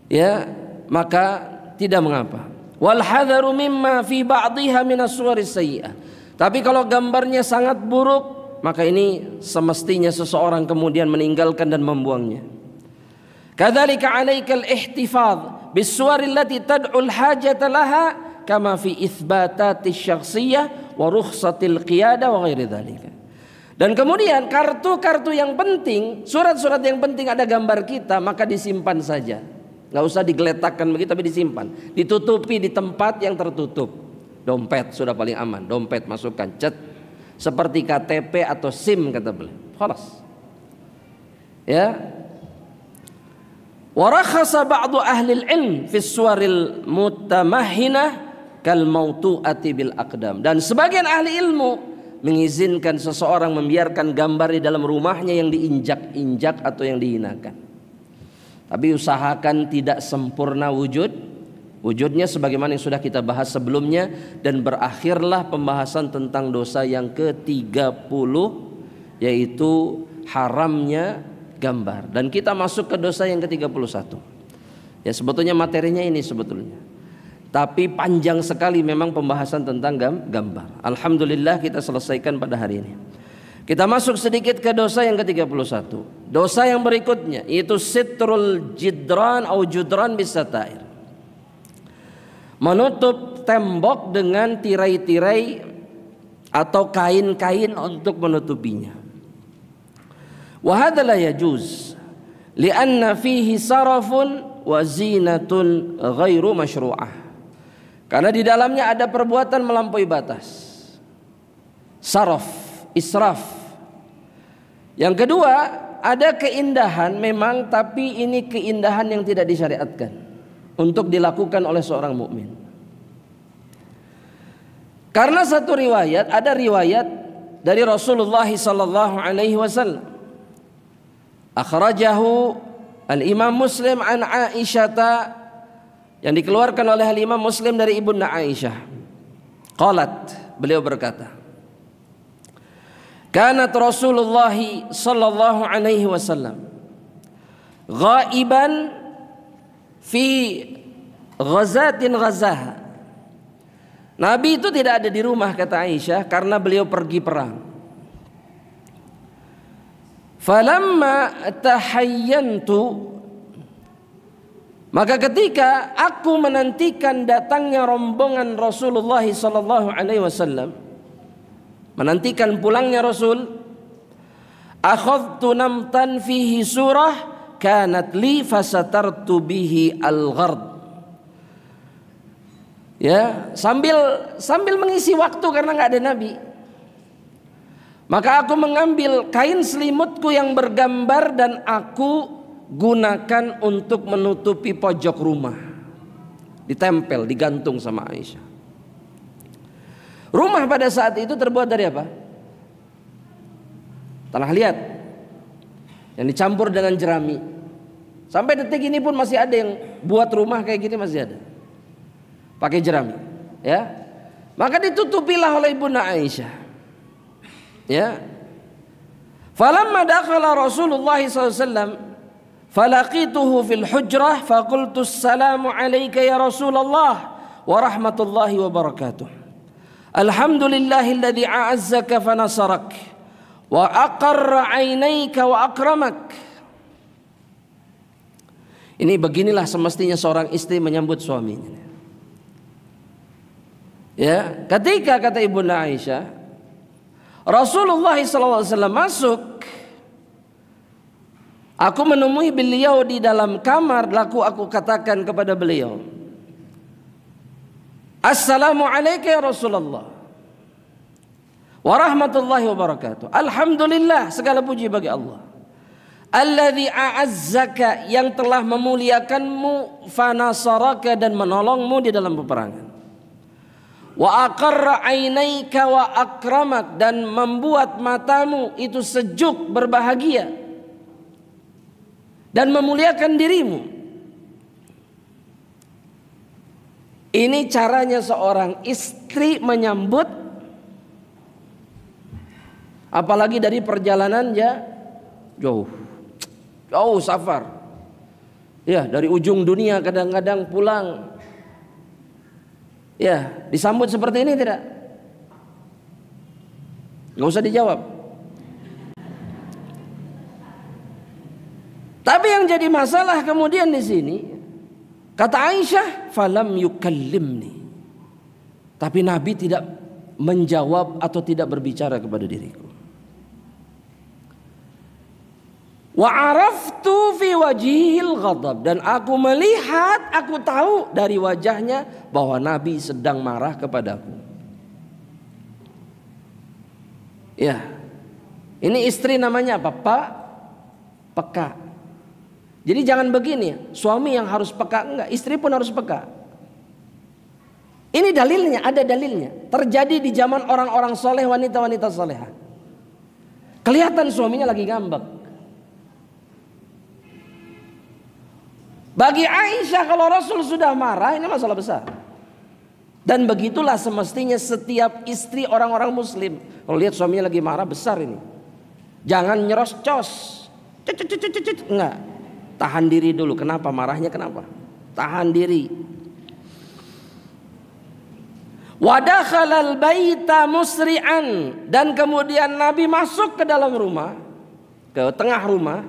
ya maka tidak mengapa. Wal hadharu mimma fi ba'dihha min as-suwaris sayyi'ah. Tapi kalau gambarnya sangat buruk, maka ini semestinya seseorang kemudian meninggalkan dan membuangnya. Kadzalika 'alaikal ihtifadz bis-suwar allati tad'u al-hajata laha kama fi itsbatati syakhsiyah wa rukhsatil qiyadah wa ghairi dzalika. Dan kemudian kartu-kartu yang penting, surat-surat yang penting ada gambar kita, maka disimpan saja. Nggak usah digeletakkan begitu, tapi disimpan. Ditutupi di tempat yang tertutup. Dompet sudah paling aman. Dompet masukkan, cet. Seperti KTP atau SIM kata beliau. Khalas. Ya. Warakhasa ba'du ahli ilm fi suwaril mutamahhinah kal mautu'ati bil aqdam. Dan sebagian ahli ilmu mengizinkan seseorang membiarkan gambar di dalam rumahnya yang diinjak-injak atau yang dihinakan. Tapi usahakan tidak sempurna wujudnya sebagaimana yang sudah kita bahas sebelumnya. Dan berakhirlah pembahasan tentang dosa yang ke-30, yaitu haramnya gambar. Dan kita masuk ke dosa yang ke-31. Ya, sebetulnya materinya ini sebetulnya, tapi panjang sekali memang pembahasan tentang gambar. Alhamdulillah kita selesaikan pada hari ini. Kita masuk sedikit ke dosa yang ke-31. Dosa yang berikutnya yaitu sitrul jidran atau judran bisatair. Menutup tembok dengan tirai-tirai atau kain-kain untuk menutupinya. Wa hadza la yajuz li'anna fihi sarafun wa zinatun ghairu masyru'ah. Karena di dalamnya ada perbuatan melampaui batas. Saraf, israf. Yang kedua, ada keindahan memang, tapi ini keindahan yang tidak disyariatkan untuk dilakukan oleh seorang mukmin. Karena satu riwayat, ada riwayat dari Rasulullah sallallahu alaihi wasallam. Akhrajahu al-Imam Muslim an Aisyah, yang dikeluarkan oleh Imam Muslim dari Ibunda Aisyah. Qalat, beliau berkata, kanat Rasulullah sallallahu alaihi wasallam ghaiban fi ghazatin ghazaha. Nabi itu tidak ada di rumah kata Aisyah karena beliau pergi perang. Falamma tahayyantu, maka ketika aku menantikan datangnya rombongan Rasulullah sallallahu alaihi wasallam, menantikan pulangnya Rasul, akhadtu namtan fihi surah kanat li fasatartu bihi al-ghard. Ya, sambil mengisi waktu karena nggak ada nabi, maka aku mengambil kain selimutku yang bergambar dan aku gunakan untuk menutupi pojok rumah. Ditempel, digantung sama Aisyah. Rumah pada saat itu terbuat dari apa? Tanah liat yang dicampur dengan jerami. Sampai detik ini pun masih ada yang buat rumah kayak gini, masih ada. Pakai jerami, ya. Maka ditutupilah oleh Ibunda Aisyah. Ya. Falamma dakhala Rasulullah SAW falaqituhu fil hujrah faqultu assalamu alayka ya Rasulullah wa rahmatullahi wa barakatuh. Alhamdulillahilladzi a'azzaka fa nasarak wa aqarra 'ainayka wa akramak. Ini beginilah semestinya seorang istri menyambut suaminya. Ya, ketika kata Ibunda Aisyah, Rasulullah SAW masuk, aku menemui beliau di dalam kamar, lalu aku katakan kepada beliau, Assalamualaikum ya Rasulullah wa rahmatullahi wa barakatuh. Alhamdulillah, segala puji bagi Allah. Alladzi a'azzaka, yang telah memuliakanmu, fanasaraka, dan menolongmu di dalam peperangan. Wa aqarra 'ainaika wa akramak, dan membuat matamu itu sejuk berbahagia dan memuliakan dirimu. Ini caranya seorang istri menyambut, apalagi dari perjalanan jauh safar. Ya, dari ujung dunia kadang-kadang pulang. Ya, disambut seperti ini tidak? Gak usah dijawab. Tapi yang jadi masalah kemudian di sini, kata Aisyah, falam yukallimni. Tapi Nabi tidak menjawab atau tidak berbicara kepada diriku. Wa araftu fi wajhil ghadab, dan aku melihat, aku tahu dari wajahnya bahwa Nabi sedang marah kepadaku. Ya. Ini istri namanya apa? Peka. Jadi jangan begini, suami yang harus peka, enggak, istri pun harus peka. Ini dalilnya, ada dalilnya. Terjadi di zaman orang-orang soleh, wanita-wanita solehah. Kelihatan suaminya lagi ngambek. Bagi Aisyah, kalau Rasul sudah marah, ini masalah besar. Dan begitulah semestinya setiap istri orang-orang muslim. Kalau lihat suaminya lagi marah, besar ini. Jangan nyerocos. Enggak. Tahan diri dulu. Kenapa marahnya? Kenapa? Tahan diri. Wadakhalal baita musri'an, dan kemudian Nabi masuk ke dalam rumah, ke tengah rumah,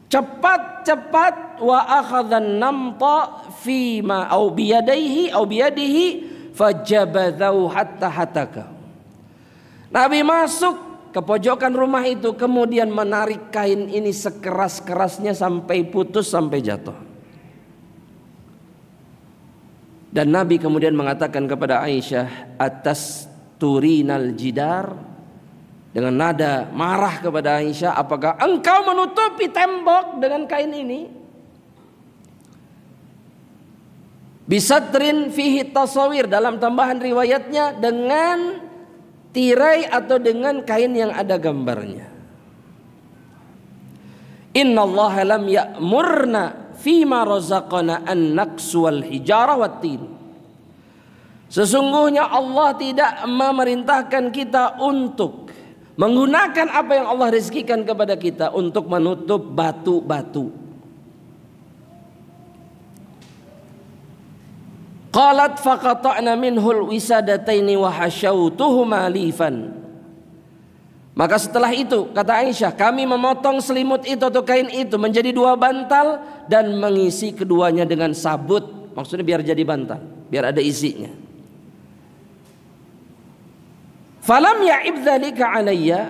cepat-cepat, wa akhadhan namta fima au biyadihi fajabadhu hatta hataka. Nabi masuk ke pojokan rumah itu, kemudian menarik kain ini sekeras-kerasnya sampai putus, sampai jatuh. Dan Nabi kemudian mengatakan kepada Aisyah, atas turinal jidar, dengan nada marah kepada Aisyah, apakah engkau menutupi tembok dengan kain ini? Bisatrin fihi tasawir, dalam tambahan riwayatnya dengan tirai atau dengan kain yang ada gambarnya. Innallaha lam ya'murna fima razaqana an naqsu wal hijarah wat tin. Sesungguhnya Allah tidak memerintahkan kita untuk menggunakan apa yang Allah rezekikan kepada kita untuk menutup batu-batu. Qalat faqata'na minhul wisadataini wa hasyautuhuma lifan. Maka setelah itu, kata Aisyah, kami memotong selimut itu atau kain itu menjadi 2 bantal dan mengisi keduanya dengan sabut. Maksudnya biar jadi bantal, biar ada isinya. Falam ya'ib dzalika alayya,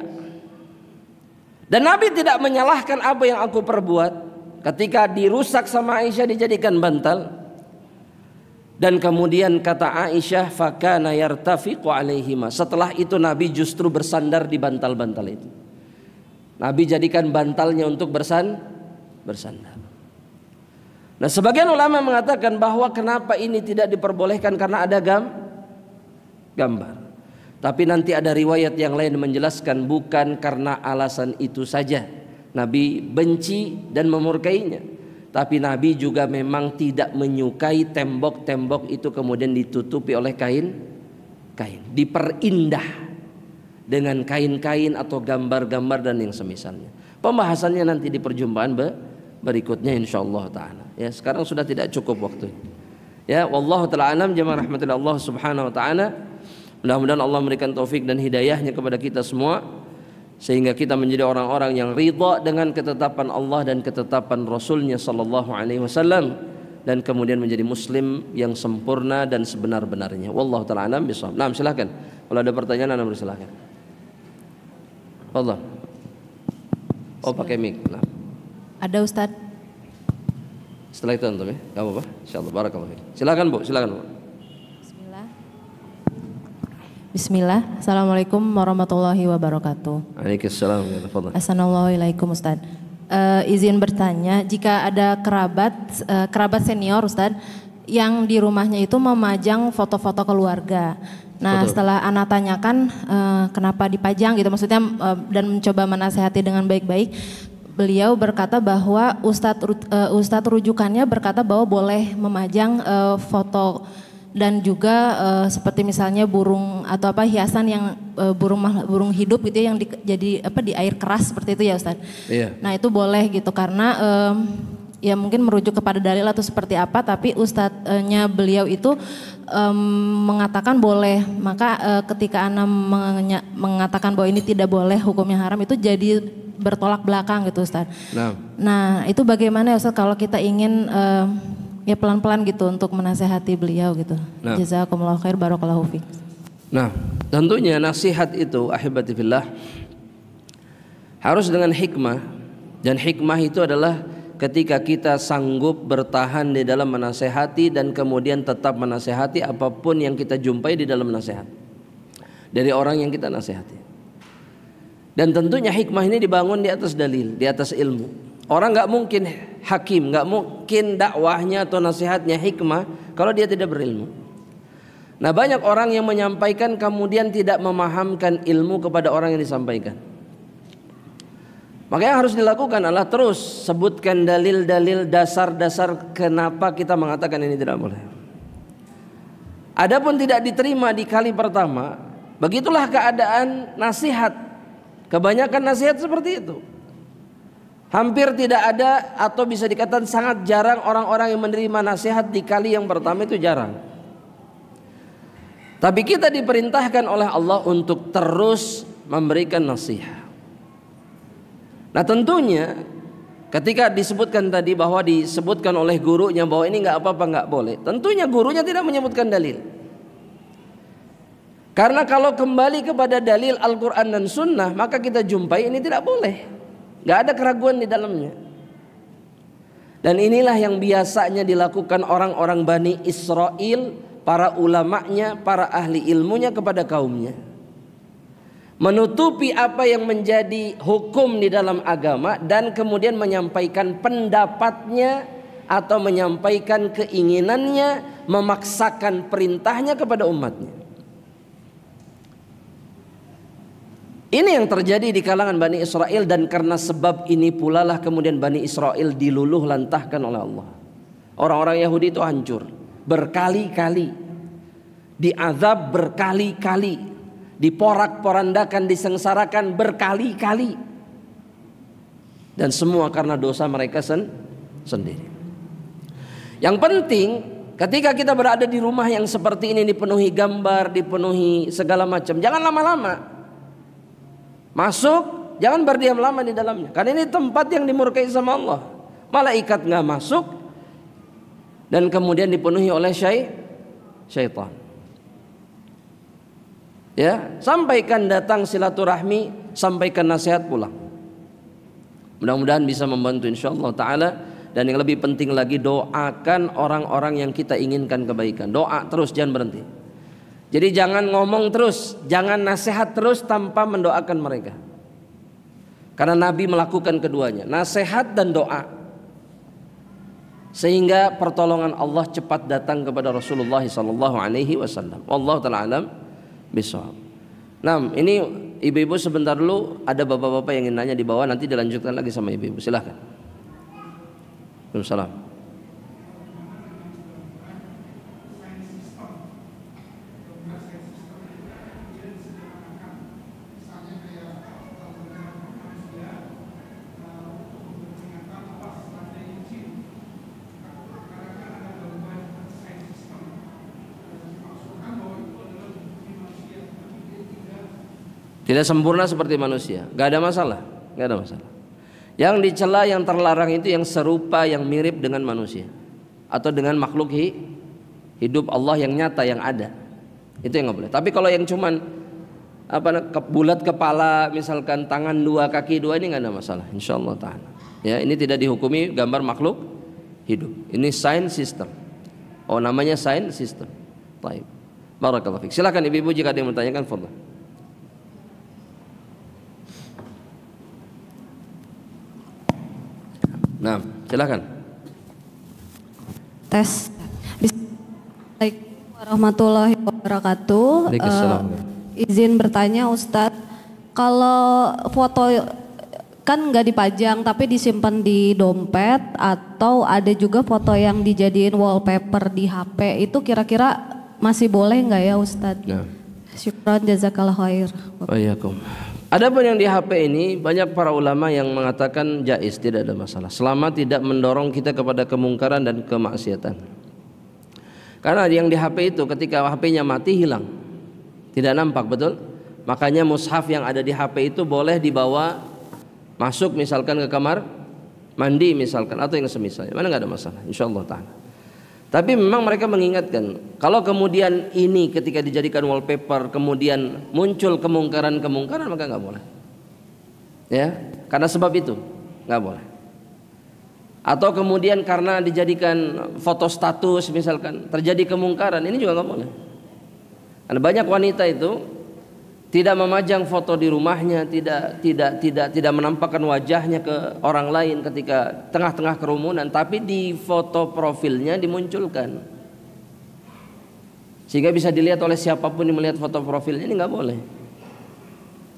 dan Nabi tidak menyalahkan apa yang aku perbuat. ketika dirusak sama Aisyah dijadikan bantal. Dan kemudian kata Aisyah, fakana yartafiqu alaihima. Setelah itu Nabi justru bersandar di bantal-bantal itu. Nabi jadikan bantalnya untuk bersandar. Nah, sebagian ulama mengatakan bahwa kenapa ini tidak diperbolehkan karena ada gambar. Tapi nanti ada riwayat yang lain menjelaskan bukan karena alasan itu saja Nabi benci dan memurkainya. Tapi Nabi juga memang tidak menyukai tembok-tembok itu kemudian ditutupi oleh kain, diperindah dengan kain-kain atau gambar-gambar dan yang semisalnya. Pembahasannya nanti di perjumpaan berikutnya insyaallah taala. Ya, sekarang sudah tidak cukup waktu. Ya, wallahu taala alam, jamaah rahmatillah Allah subhanahu wa taala. Mudah-mudahan Allah memberikan taufik dan hidayahnya kepada kita semua, sehingga kita menjadi orang-orang yang ridha dengan ketetapan Allah dan ketetapan Rasulnya sallallahu alaihi wasallam, dan kemudian menjadi muslim yang sempurna dan sebenar-benarnya. Wallahu taala alam bisawab. Nah, silakan. Kalau ada pertanyaan Anda silakan. Fadhal. Oh, pakai mic. Nah. Ada Ustaz. Setelah itu antum ya. Enggak apa-apa. Insyaallah barakallahu fiik. Silakan Bu, silakan Bu. Bismillah. Assalamualaikum warahmatullahi wabarakatuh. Waalaikumsalam. Assalamualaikum Ustaz. Izin bertanya, jika ada kerabat senior Ustaz yang di rumahnya itu memajang foto-foto keluarga. Nah, betul. Setelah Ana tanyakan kenapa dipajang gitu, maksudnya dan mencoba menasehati dengan baik-baik, beliau berkata bahwa Ustadz rujukannya berkata bahwa boleh memajang foto dan juga seperti misalnya burung atau hiasan yang burung hidup gitu yang di air keras seperti itu ya Ustaz. Iya. Nah, itu boleh gitu karena ya mungkin merujuk kepada dalil atau seperti apa, tapi Ustadznya beliau itu mengatakan boleh. Maka ketika Ana mengatakan bahwa ini tidak boleh, hukumnya haram, itu jadi bertolak belakang gitu Ustaz. Nah, itu bagaimana ya Ustaz kalau kita ingin ya pelan-pelan gitu untuk menasehati beliau gitu. Jazakumullah khair, barakallahu fiik. Nah, tentunya nasihat itu ahibati fillah harus dengan hikmah, dan hikmah itu adalah ketika kita sanggup bertahan di dalam menasehati dan kemudian tetap menasehati apapun yang kita jumpai di dalam nasihat dari orang yang kita nasihati. Dan tentunya hikmah ini dibangun di atas dalil, di atas ilmu. Orang nggak mungkin hakim, nggak mungkin dakwahnya atau nasihatnya hikmah kalau dia tidak berilmu. Nah, banyak orang yang menyampaikan kemudian tidak memahamkan ilmu kepada orang yang disampaikan. Maka yang harus dilakukan adalah terus sebutkan dalil-dalil dasar-dasar kenapa kita mengatakan ini tidak boleh. Adapun tidak diterima di kali pertama, begitulah keadaan nasihat. Kebanyakan nasihat seperti itu. Hampir tidak ada atau bisa dikatakan sangat jarang orang-orang yang menerima nasihat di kali yang pertama, itu jarang. Tapi kita diperintahkan oleh Allah untuk terus memberikan nasihat. Nah, tentunya ketika disebutkan tadi bahwa disebutkan oleh gurunya bahwa ini nggak apa-apa, nggak boleh, tentunya gurunya tidak menyebutkan dalil. Karena kalau kembali kepada dalil Al-Quran dan Sunnah, maka kita jumpai ini tidak boleh. Gak ada keraguan di dalamnya. Dan inilah yang biasanya dilakukan orang-orang Bani Israel, para ulamanya, para ahli ilmunya kepada kaumnya. Menutupi apa yang menjadi hukum di dalam agama dan kemudian menyampaikan pendapatnya atau menyampaikan keinginannya, memaksakan perintahnya kepada umatnya. Ini yang terjadi di kalangan Bani Israel, dan karena sebab ini pula lah kemudian Bani Israel diluluh lantahkan oleh Allah. Orang-orang Yahudi itu hancur berkali-kali, diazab berkali-kali, diporak-porandakan, disengsarakan berkali-kali, dan semua karena dosa mereka sendiri. Yang penting ketika kita berada di rumah yang seperti ini, dipenuhi gambar, dipenuhi segala macam, jangan lama-lama masuk, jangan berdiam lama di dalamnya. Karena ini tempat yang dimurkai sama Allah. Malaikat nggak masuk, dan kemudian dipenuhi oleh syaitan. Ya, sampaikan datang silaturahmi, sampaikan nasihat pulang. Mudah-mudahan bisa membantu insyaallah taala Dan yang lebih penting lagi, doakan orang-orang yang kita inginkan kebaikan. Doa terus, jangan berhenti. Jadi jangan ngomong terus, jangan nasihat terus tanpa mendoakan mereka. Karena Nabi melakukan keduanya, nasihat dan doa. Sehingga pertolongan Allah cepat datang kepada Rasulullah SAW. Wallahu ta'ala alam bishawab. Nah, ini ibu-ibu sebentar dulu, ada bapak-bapak yang ingin nanya di bawah, nanti dilanjutkan lagi sama ibu-ibu. Silahkan. Waalaikumsalam. Tidak sempurna seperti manusia, gak ada masalah, gak ada masalah. Yang dicela, yang terlarang itu yang serupa, yang mirip dengan manusia atau dengan makhluk hidup Allah yang nyata, yang ada. Itu yang nggak boleh. Tapi kalau yang cuman bulat kepala, misalkan tangan dua, kaki dua, ini nggak ada masalah, insyaallah ta'ala. Ya, ini tidak dihukumi gambar makhluk hidup. Ini sign system. Oh, namanya sign system. Baik. Barakallahu fiik. Silakan ibu-ibu jika ada yang bertanyakan, fadhil. Nah, silakan. Tes. Assalamualaikum warahmatullahi wabarakatuh. Izin bertanya Ustadz, kalau foto kan nggak dipajang tapi disimpan di dompet, atau ada juga foto yang dijadiin wallpaper di HP, itu kira-kira masih boleh nggak ya Ustadz? Nah. Syukran, jazakallah khair. Waalaikumsalam. Adapun yang di HP ini, banyak para ulama yang mengatakan jaiz, tidak ada masalah, selama tidak mendorong kita kepada kemungkaran dan kemaksiatan. Karena yang di HP itu ketika HP-nya mati, hilang, tidak nampak, betul? Makanya mushaf yang ada di HP itu boleh dibawa masuk misalkan ke kamar mandi misalkan, atau yang semisalnya, mana nggak ada masalah, insyaallah ta'ala. Tapi memang mereka mengingatkan, kalau kemudian ini ketika dijadikan wallpaper kemudian muncul kemungkaran-kemungkaran, maka nggak boleh. Ya, karena sebab itu nggak boleh. Atau kemudian karena dijadikan foto status misalkan terjadi kemungkaran, ini juga nggak boleh. Ada banyak wanita itu tidak memajang foto di rumahnya, tidak menampakkan wajahnya ke orang lain ketika tengah-tengah kerumunan, tapi di foto profilnya dimunculkan, sehingga bisa dilihat oleh siapapun yang melihat foto profilnya. Ini nggak boleh,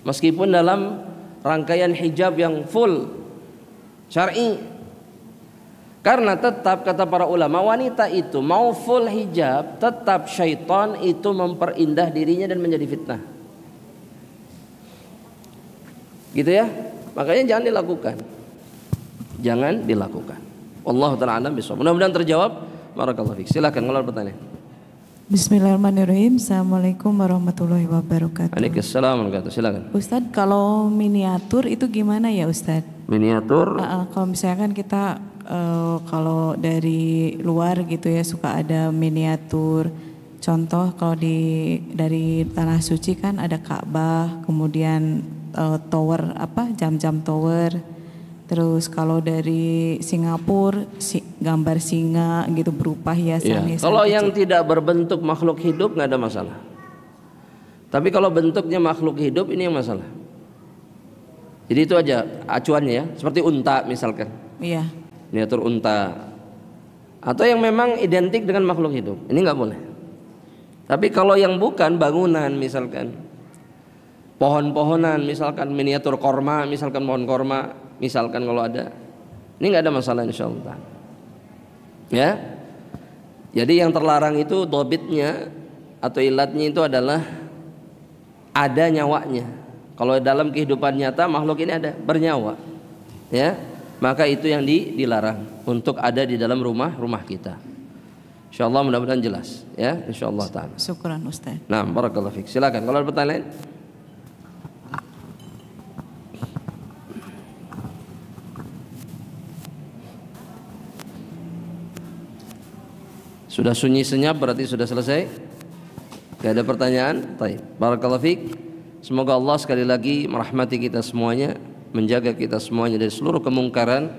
meskipun dalam rangkaian hijab yang full syar'i. Karena tetap kata para ulama, wanita itu mau full hijab, tetap syaitan itu memperindah dirinya dan menjadi fitnah. Gitu ya, makanya jangan dilakukan, jangan dilakukan. Wallahu ta'ala alam bishawab. Mudah-mudahan terjawab. Barakallahu fiik. Silakan kalau bertanya. Bismillahirrahmanirrahim. Assalamualaikum warahmatullahi wabarakatuh. Waalaikumsalam warahmatullahi wabarakatuh. Silakan. Ustadz, kalau miniatur itu gimana ya Ustadz? Miniatur? Kalau misalkan kita kalau dari luar gitu ya suka ada miniatur. Contoh kalau dari tanah suci kan ada Ka'bah, kemudian tower jam-jam tower. Terus kalau dari Singapura gambar singa gitu berupa hiasan. Iya. Kalau yang tidak berbentuk makhluk hidup nggak ada masalah. Tapi kalau bentuknya makhluk hidup, ini yang masalah. Jadi itu aja acuannya ya, seperti unta misalkan. Iya. Miniatur unta. Atau yang memang identik dengan makhluk hidup, ini nggak boleh. Tapi kalau yang bukan bangunan misalkan, pohon-pohonan misalkan, miniatur korma misalkan, pohon korma misalkan kalau ada, ini nggak ada masalah insyaallah. Ya, jadi yang terlarang itu dobitnya atau ilatnya itu adalah ada nyawanya. Kalau dalam kehidupan nyata makhluk ini ada bernyawa, ya, maka itu yang dilarang untuk ada di dalam rumah kita. Insyaallah mudah-mudahan jelas, ya, insyaallah ta'ala. Syukran Ustaz. Nah, barakallahu fiik. Silakan kalau ada pertanyaan. Sudah sunyi senyap berarti sudah selesai. Gak ada pertanyaan. Baik. Barakallahu fiik. Semoga Allah sekali lagi merahmati kita semuanya, menjaga kita semuanya dari seluruh kemungkaran,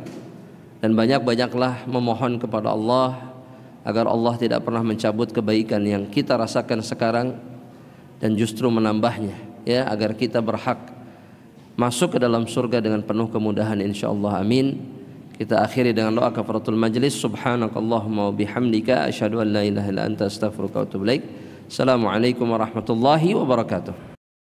dan dan banyak-banyaklah memohon kepada Allah agar Allah tidak pernah mencabut kebaikan yang kita rasakan sekarang dan justru menambahnya, ya, agar kita berhak masuk ke dalam surga dengan penuh kemudahan insyaallah. Amin. Kita akhiri dengan doa kafaratul majlis. Subhanakallahumma wa bihamdika asyhadu an la ilaha illa anta astaghfiruka wa atubu ilaik. Assalamualaikum warahmatullahi wabarakatuh.